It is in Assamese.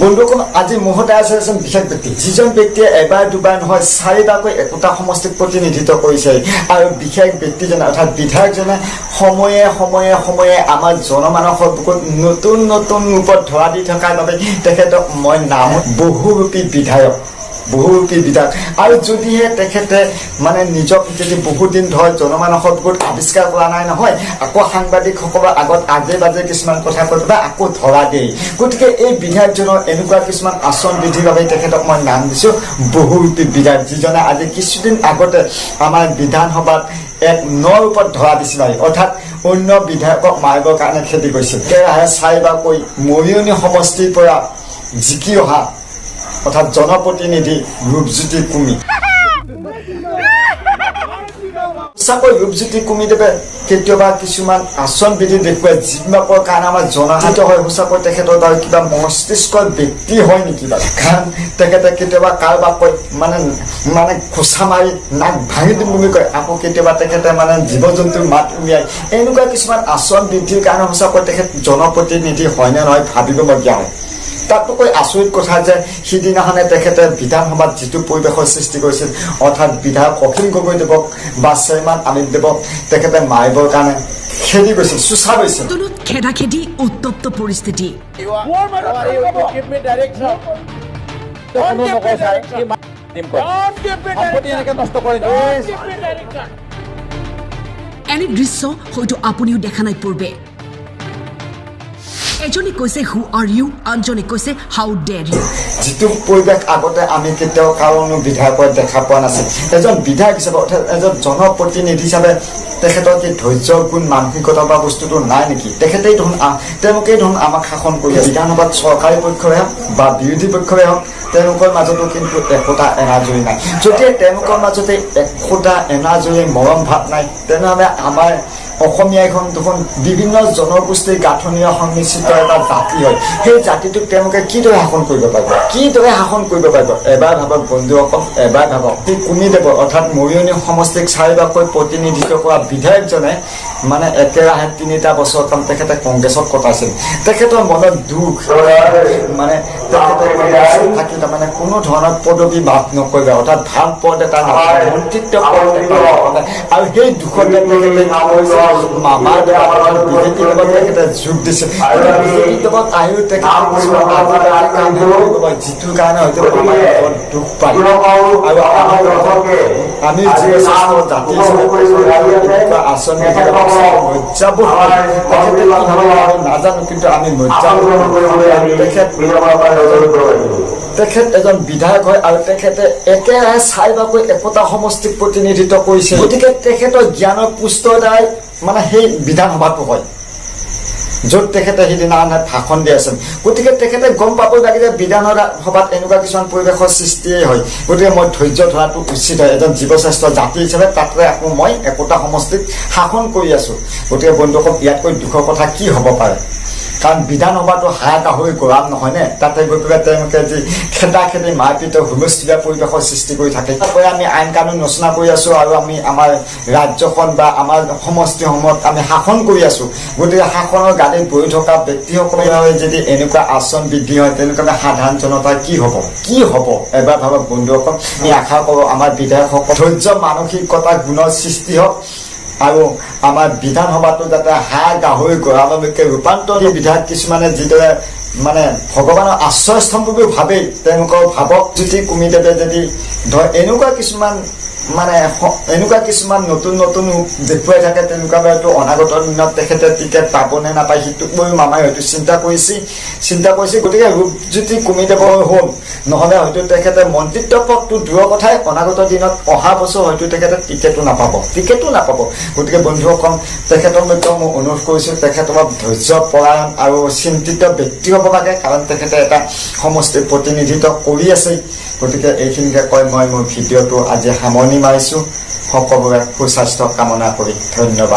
বন্ধুসকল আজি মুহূৰ্তে আছে এজন বিশেষ ব্যক্তি যিজন ব্যক্তিয়ে এবাৰ দুবাৰ নহয় চাৰিবাৰকৈ একোটা সমষ্টিক প্ৰতিনিধিত্ব কৰিছে আৰু বিশেষ ব্যক্তিজনে অৰ্থাৎ বিধায়কজনে সময়ে সময়ে সময়ে আমাৰ জনমানসৰ বুকুত নতুন নতুন ৰূপত ধৰা দি থকাৰ বাবে তেখেতক মই নাম বহুৰূপী বিধায়ক আৰু যদিহে তেখেতে মানে নিজক যদি বহুদিন ধৰি জনমানসৰ বুকুত আৱিষ্কাৰ কৰা নাই নহয় আকৌ সাংবাদিকসকলৰ আগত আজে বাজে কিছুমান কথা কৈ পেলাই আকৌ ধৰা দিয়ে গতিকে এই বিধায়কজনৰ এনেকুৱা কিছুমান আচৰণ বিধিৰ বাবে তেখেতক মই নাম দিছোঁ বহুৰূপী বিধায়ক যিজনে আজি কিছুদিন আগতে আমাৰ বিধানসভাত এক ৰূপত ধৰা দিছিল অৰ্থাৎ অন্য বিধায়কক মাৰিবৰ কাৰণে খেতি কৰিছিল কেৰাহে চাৰিবাৰকৈ মৰিয়নি সমষ্টিৰ পৰা জিকি অহা অৰ্থাৎ জনপ্ৰতিনিধি ৰূপজ্যোতি কুমি সঁচাকৈ ৰূপজ্যোতি কুমিদেৱে কেতিয়াবা কিছুমান আচৰণ বিধি দেখুৱাই যিবিলাকৰ কাৰণে আমাৰ জনাহিত হয় সঁচাকৈ তেখেতৰ বাৰু কিবা মস্তিষ্কৰ ব্যক্তি হয় নেকি বাৰু কাৰণ তেখেতে কেতিয়াবা কাৰোবাক কৈ মানে খোচা মাৰি নাক ভাঙি দিম বুলি কয় আকৌ কেতিয়াবা তেখেতে মানে জীৱ জন্তুৰ মাত উলিয়াই এনেকুৱা কিছুমান আচৰণ বৃদ্ধিৰ কাৰণে সঁচাকৈ তেখেত জনপ্ৰতিনিধি হয়নে নহয় ভাবিবলগীয়া হয় তাতকৈ আচৰিত কথা যে সিদিনাখনে তেখেতে বিধানসভাত যিটো পৰিৱেশৰ সৃষ্টি কৰিছিল অৰ্থাৎ বিধায়ক অখিল গগৈদেৱক বা চেয়াৰমেন অমিত দেৱক তেখেতে মাৰিবৰ কাৰণে খেদি গৈছিল চুচা গৈছিল খেদা খেদি উত্তপ্ত পৰিস্থিতি এনে দৃশ্য হয়তো আপুনিও দেখা নাই পূৰ্বে এজনে কৈছে হু আৰ ইউ আনজনে কৈছে হাউ ডেয়াৰ ইউ যিটো পৰিৱেশ আগতে আমি কেতিয়াও কাৰো বিধায়কৰ দেখা পোৱা নাছিল এজন বিধায়ক হিচাপে অৰ্থাৎ এজন জনপ্ৰতিনিধি হিচাপে তেখেতৰ কি ধৈৰ্য গুণ মানসিকতা বা বস্তুটো নাই নেকি তেওঁলোকেই ধৰণ আমাক শাসন কৰি বিধানসভাত চৰকাৰী পক্ষৰে হওক বা বিৰোধী পক্ষৰে হওক তেওঁলোকৰ মাজতো কিন্তু একোটা এনাজৰি নাই যদি তেওঁলোকৰ মাজতে একোটা এনাজৰি মৰম ভাৱ নাই তেনেহ'লে আমাৰ অসমীয়া এখন দেখোন বিভিন্ন জনগোষ্ঠীৰ গাঁথনিৰে সংমিশ্ৰিত এটা জাতি হয় সেই জাতিটোক তেওঁলোকে কিদৰে শাসন কৰিব পাৰিব এবাৰ ভাবক বন্ধুসকল এবাৰ ভাবক সেই কুমিদেৱ অৰ্থাৎ মৰিয়নি সমষ্টিক চাৰিবাৰকৈ প্ৰতিনিধিত্ব কৰা বিধায়কজনে মানে একেৰাহে ৩টা বছৰ কাম তেখেতে কংগ্ৰেছত কটাইছিল তেখেতৰ মনত দুখ মানে তেখেতে থাকি তাৰমানে কোনো ধৰণৰ পদবী লাভ নকৰিব অৰ্থাৎ ভাল পদ এটা মন্ত্ৰিত্ব পদ আৰু সেই দুখতে তেখেতে মামাৰ বিজেপিৰ লগত তেখেতে যোগ দিছে বিজেপিৰ লগত আহিও তেখেতে যিটোৰ কাৰণে হয়তো মামাৰ দুখ পায় আৰু আমি যি জাতি হিচাপে আঁচনি নাজানো কিন্তু আমি তেখেত এজন বিধায়ক হয় আৰু তেখেতে একেৰাহে চাৰিবাৰকৈ একোটা সমষ্টিক প্ৰতিনিধিত্ব কৰিছে গতিকে তেখেতৰ জ্ঞানৰ পুষ্টৰ দ্বাৰাই মানে সেই বিধানসভাটো হয় য'ত তেখেতে সিদিনাখনে ভাষণ দি আছিল গতিকে তেখেতে গম পাব লাগে যে বিধানসভাত এনেকুৱা কিছুমান পৰিৱেশৰ সৃষ্টিয়েই হয় গতিকে মই ধৈৰ্য ধৰাটো উচিত হয় এজন জীৱশ্ৰেষ্ঠ জাতি হিচাপে তাতে আকৌ মই একোটা সমষ্টিক শাসন কৰি আছোঁ গতিকে বন্ধুসকল ইয়াতকৈ দুখৰ কথা কি হ'ব পাৰে কাৰণ বিধানসভাটো হাঁহ গাহৰি গঁৰাল নহয়নে তাতে গৈ পেলাই তেওঁলোকে যি খেদা খেদি মাৰপিটৰ হুলস্থুলীয়া পৰিৱেশৰ সৃষ্টি কৰি থাকে তাৰোপৰি আমি আইন কানুন ৰচনা কৰি আছোঁ আৰু আমি আমাৰ ৰাজ্যখন বা আমাৰ সমষ্টিসমূহত আমি শাসন কৰি আছোঁ গতিকে শাসনৰ গাড়ীত বহি থকা ব্যক্তিসকলে যদি এনেকুৱা আচৰণ বৃদ্ধি হয় তেনেকুৱা সাধাৰণ জনতাৰ কি হ'ব এবাৰ ভাবক বন্ধুসকল আমি আশা কৰোঁ আমাৰ বিধায়কসকল ধৈৰ্য মানসিকতা গুণৰ সৃষ্টি হওক আৰু আমাৰ বিধানসভাটো যাতে হাঁহ গাহৰি গঁৰাললৈকে ৰূপান্তৰ বিধায়ক কিছুমানে যিদৰে মানে ভগৱানৰ আশ্ৰয়স্থল বুলিও ভাবেই তেওঁলোকৰ ভাৱক জ্যোতি কুমিদেৱে যদি ধৰ এনেকুৱা কিছুমান নতুন দেখুৱাই থাকে তেনেকুৱা হয়তো অনাগত দিনত তেখেতে টিকেট পাবনে নাপায় সিটোক লৈ মামাই হয়তো চিন্তা কৰিছে গতিকে ৰূপজ্যোতি কুমিদেৱৰ হ'ল নহ'লে হয়তো তেখেতে মন্ত্ৰিত্ব পদটো দূৰৰ কথাই অনাগত দিনত অহা বছৰ হয়তো তেখেতে টিকেটো নাপাব গতিকে বন্ধুসকল তেখেতৰ মধ্যে মই অনুৰোধ কৰিছোঁ তেখেত অলপ ধৈৰ্য পৰায়ণ আৰু চিন্তিত ব্যক্তি হ'ব লাগে কাৰণ তেখেতে এটা সমষ্টিৰ প্ৰতিনিধিত্ব কৰি আছে গতিকে এইখিনিকে কৈ মই মোৰ ভিডিঅ'টো আজি সামৰণি মাৰিছোঁ সকলোৰে সুস্বাস্থ্য কামনা কৰি ধন্যবাদ।